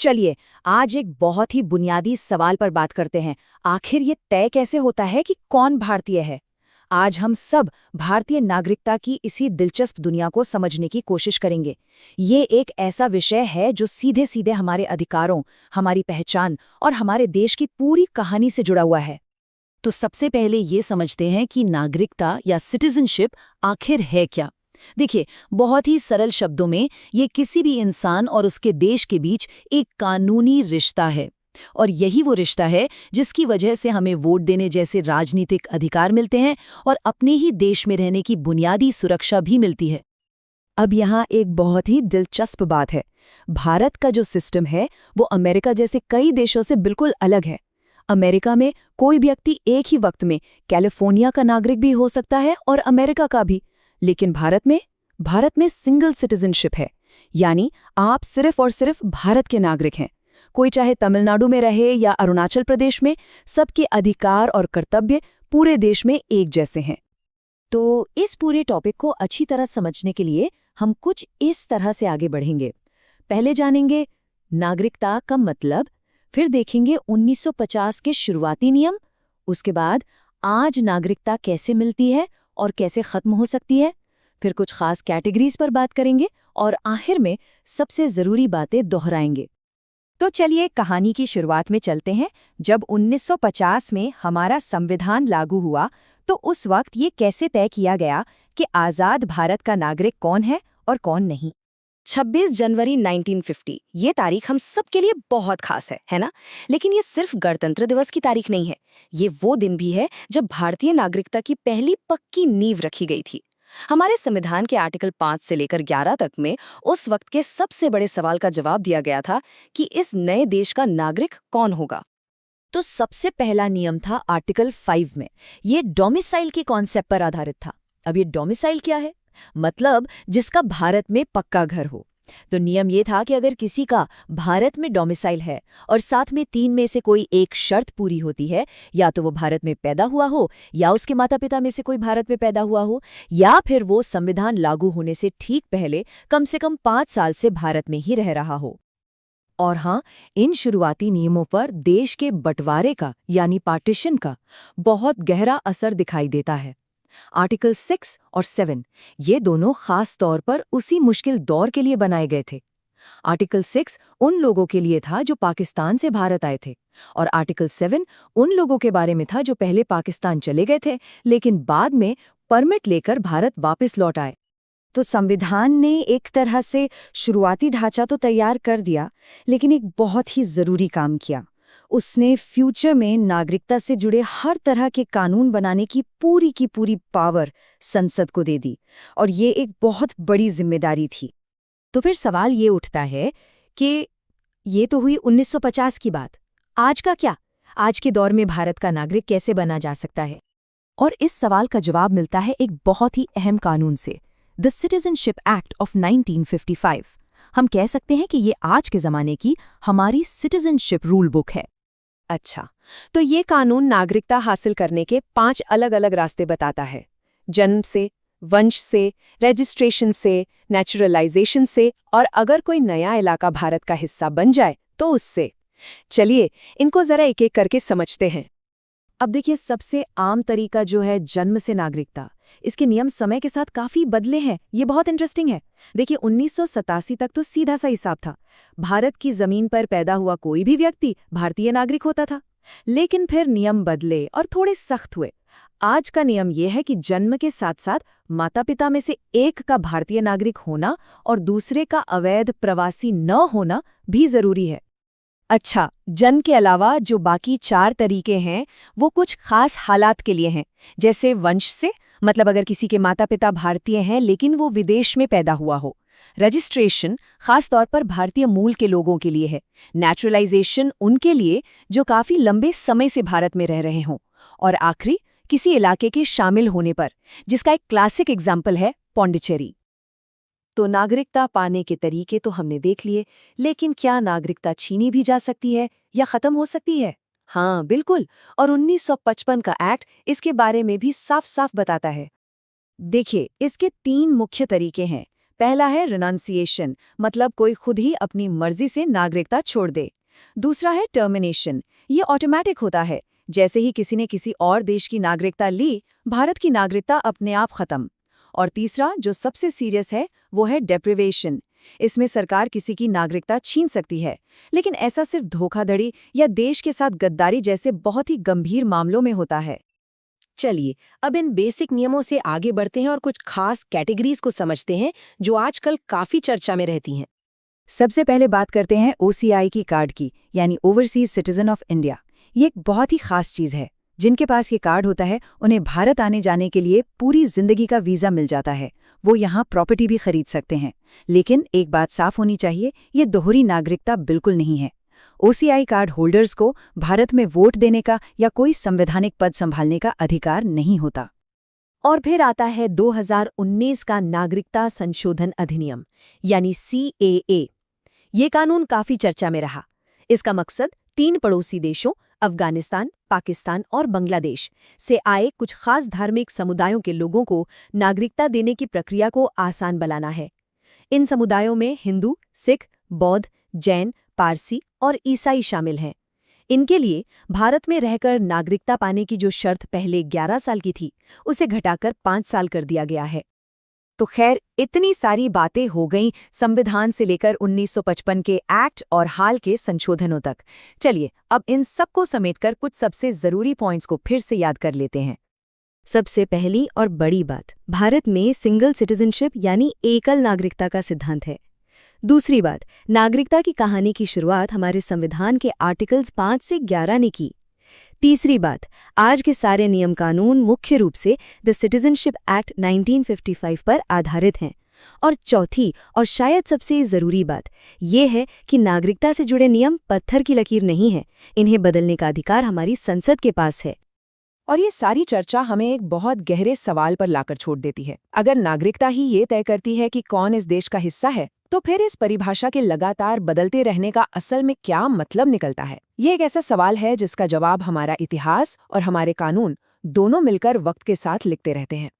चलिए, आज एक बहुत ही बुनियादी सवाल पर बात करते हैं। आखिर ये तय कैसे होता है कि कौन भारतीय है? आज हम सब भारतीय नागरिकता की इसी दिलचस्प दुनिया को समझने की कोशिश करेंगे। ये एक ऐसा विषय है जो सीधे सीधे हमारे अधिकारों, हमारी पहचान और हमारे देश की पूरी कहानी से जुड़ा हुआ है। तो सबसे पहले ये समझते हैं कि नागरिकता या सिटीजनशिप आखिर है क्या। देखिए, बहुत ही सरल शब्दों में ये किसी भी इंसान और उसके देश के बीच एक कानूनी रिश्ता है। और यही वो रिश्ता है जिसकी वजह से हमें वोट देने जैसे राजनीतिक अधिकार मिलते हैं और अपने ही देश में रहने की बुनियादी सुरक्षा भी मिलती है। अब यहाँ एक बहुत ही दिलचस्प बात है। भारत का जो सिस्टम है वो अमेरिका जैसे कई देशों से बिल्कुल अलग है। अमेरिका में कोई व्यक्ति एक ही वक्त में कैलिफोर्निया का नागरिक भी हो सकता है और अमेरिका का भी। लेकिन भारत में सिंगल सिटीजनशिप है, यानी आप सिर्फ और सिर्फ भारत के नागरिक हैं। कोई चाहे तमिलनाडु में रहे या अरुणाचल प्रदेश में, सबके अधिकार और कर्तव्य पूरे देश में एक जैसे हैं। तो इस पूरे टॉपिक को अच्छी तरह समझने के लिए हम कुछ इस तरह से आगे बढ़ेंगे। पहले जानेंगे नागरिकता का मतलब, फिर देखेंगे 1950 के शुरुआती नियम, उसके बाद आज नागरिकता कैसे मिलती है और कैसे खत्म हो सकती है, फिर कुछ खास कैटेगरीज पर बात करेंगे और आखिर में सबसे जरूरी बातें दोहराएंगे। तो चलिए कहानी की शुरुआत में चलते हैं। जब 1950 में हमारा संविधान लागू हुआ तो उस वक्त ये कैसे तय किया गया कि आज़ाद भारत का नागरिक कौन है और कौन नहीं। 26 जनवरी 1950 ये तारीख हम सबके लिए बहुत खास है ना? लेकिन ये सिर्फ गणतंत्र दिवस की तारीख नहीं है। ये वो दिन भी है जब भारतीय नागरिकता की पहली पक्की नींव रखी गई थी। हमारे संविधान के आर्टिकल 5 से लेकर 11 तक में उस वक्त के सबसे बड़े सवाल का जवाब दिया गया था कि इस नए देश का नागरिक कौन होगा। तो सबसे पहला नियम था आर्टिकल 5 में। ये डोमिसाइल के कॉन्सेप्ट पर आधारित था। अब ये डोमिसाइल क्या है? मतलब जिसका भारत में पक्का घर हो। तो नियम ये था कि अगर किसी का भारत में डोमिसाइल है और साथ में 3 में से कोई एक शर्त पूरी होती है, या तो वो भारत में पैदा हुआ हो, या उसके माता पिता में से कोई भारत में पैदा हुआ हो, या फिर वो संविधान लागू होने से ठीक पहले कम से कम 5 साल से भारत में ही रह रहा हो। और हाँ, इन शुरुआती नियमों पर देश के बंटवारे का यानी पार्टीशन का बहुत गहरा असर दिखाई देता है। आर्टिकल 6 और 7 ये दोनों खास तौर पर उसी मुश्किल दौर के लिए बनाए गए थे। आर्टिकल 6 उन लोगों के लिए था जो पाकिस्तान से भारत आए थे, और आर्टिकल 7 उन लोगों के बारे में था जो पहले पाकिस्तान चले गए थे लेकिन बाद में परमिट लेकर भारत वापस लौट आए। तो संविधान ने एक तरह से शुरुआती ढांचा तो तैयार कर दिया, लेकिन एक बहुत ही जरूरी काम किया। उसने फ्यूचर में नागरिकता से जुड़े हर तरह के कानून बनाने की पूरी पावर संसद को दे दी, और ये एक बहुत बड़ी जिम्मेदारी थी। तो फिर सवाल ये उठता है कि ये तो हुई 1950 की बात। आज का क्या? आज के दौर में भारत का नागरिक कैसे बना जा सकता है? और इस सवाल का जवाब मिलता है एक बहुत ही अहम कानून से, द सिटीजनशिप एक्ट ऑफ 1955। हम कह सकते हैं कि ये आज के ज़माने की हमारी सिटीजनशिप रूल बुक है। अच्छा, तो ये कानून नागरिकता हासिल करने के 5 अलग-अलग रास्ते बताता है। जन्म से, वंश से, रजिस्ट्रेशन से, नेचुरलाइजेशन से, और अगर कोई नया इलाका भारत का हिस्सा बन जाए तो उससे। चलिए इनको जरा एक एक करके समझते हैं। अब देखिए, सबसे आम तरीका जो है जन्म से नागरिकता, इसके नियम समय के साथ काफी बदले हैं। ये बहुत इंटरेस्टिंग है। देखिए, 1987 तक तो सीधा सा हिसाब था। भारत की जमीन पर पैदा हुआ कोई भी व्यक्ति भारतीय नागरिक होता था। लेकिन फिर नियम बदले और थोड़े सख्त हुए। आज का नियम यह है कि जन्म के साथ साथ माता पिता में से एक का भारतीय नागरिक होना और दूसरे का अवैध प्रवासी न होना भी जरूरी है। अच्छा, जन्म के अलावा जो बाकी 4 तरीके हैं वो कुछ खास हालात के लिए हैं। जैसे वंश से, मतलब अगर किसी के माता पिता भारतीय हैं लेकिन वो विदेश में पैदा हुआ हो। रजिस्ट्रेशन खास तौर पर भारतीय मूल के लोगों के लिए है। नेचुरलाइजेशन उनके लिए जो काफी लंबे समय से भारत में रह रहे हों। और आखिरी, किसी इलाके के शामिल होने पर, जिसका एक क्लासिक एग्जाम्पल है पौंडीचेरी। तो नागरिकता पाने के तरीके तो हमने देख लिए, लेकिन क्या नागरिकता छीनी भी जा सकती है या खत्म हो सकती है? हाँ, बिल्कुल। और 1955 का एक्ट इसके बारे में भी साफ साफ बताता है। देखिए, इसके 3 मुख्य तरीके हैं। पहला है रिनाउंसिएशन, मतलब कोई खुद ही अपनी मर्जी से नागरिकता छोड़ दे। दूसरा है टर्मिनेशन, ये ऑटोमैटिक होता है, जैसे ही किसी ने किसी और देश की नागरिकता ली, भारत की नागरिकता अपने आप खत्म। और तीसरा, जो सबसे सीरियस है, वो है डेप्रिवेशन। इसमें सरकार किसी की नागरिकता छीन सकती है, लेकिन ऐसा सिर्फ धोखाधड़ी या देश के साथ गद्दारी जैसे बहुत ही गंभीर मामलों में होता है। चलिए, अब इन बेसिक नियमों से आगे बढ़ते हैं और कुछ खास कैटेगरीज को समझते हैं जो आजकल काफी चर्चा में रहती हैं। सबसे पहले बात करते हैं OCI की कार्ड की, यानी ओवरसीज सिटीजन ऑफ इंडिया। ये एक बहुत ही खास चीज़ है। जिनके पास ये कार्ड होता है, उन्हें भारत आने जाने के लिए पूरी जिंदगी का वीज़ा मिल जाता है। वो यहाँ प्रॉपर्टी भी खरीद सकते हैं। लेकिन एक बात साफ होनी चाहिए, ये दोहरी नागरिकता बिल्कुल नहीं है। OCI कार्ड होल्डर्स को भारत में वोट देने का या कोई संवैधानिक पद संभालने का अधिकार नहीं होता। और फिर आता है 2019 का नागरिकता संशोधन अधिनियम, यानी CAA। ये कानून काफी चर्चा में रहा। इसका मकसद 3 पड़ोसी देशों अफगानिस्तान, पाकिस्तान और बांग्लादेश से आए कुछ खास धार्मिक समुदायों के लोगों को नागरिकता देने की प्रक्रिया को आसान बनाना है। इन समुदायों में हिंदू, सिख, बौद्ध, जैन, पारसी और ईसाई शामिल हैं। इनके लिए भारत में रहकर नागरिकता पाने की जो शर्त पहले 11 साल की थी, उसे घटाकर 5 साल कर दिया गया है। तो खैर, इतनी सारी बातें हो गईं संविधान से लेकर 1955 के एक्ट और हाल के संशोधनों तक। चलिए, अब इन सबको समेटकर कुछ सबसे जरूरी पॉइंट्स को फिर से याद कर लेते हैं। सबसे पहली और बड़ी बात, भारत में सिंगल सिटीजनशिप यानी एकल नागरिकता का सिद्धांत है। दूसरी बात, नागरिकता की कहानी की शुरुआत हमारे संविधान के आर्टिकल्स 5 से 11 ने की। तीसरी बात, आज के सारे नियम कानून मुख्य रूप से द सिटीजनशिप एक्ट 1955 पर आधारित हैं। और चौथी और शायद सबसे ज़रूरी बात यह है कि नागरिकता से जुड़े नियम पत्थर की लकीर नहीं हैं। इन्हें बदलने का अधिकार हमारी संसद के पास है। और ये सारी चर्चा हमें एक बहुत गहरे सवाल पर लाकर छोड़ देती है। अगर नागरिकता ही ये तय करती है कि कौन इस देश का हिस्सा है, तो फिर इस परिभाषा के लगातार बदलते रहने का असल में क्या मतलब निकलता है? ये एक ऐसा सवाल है जिसका जवाब हमारा इतिहास और हमारे कानून दोनों मिलकर वक्त के साथ लिखते रहते हैं।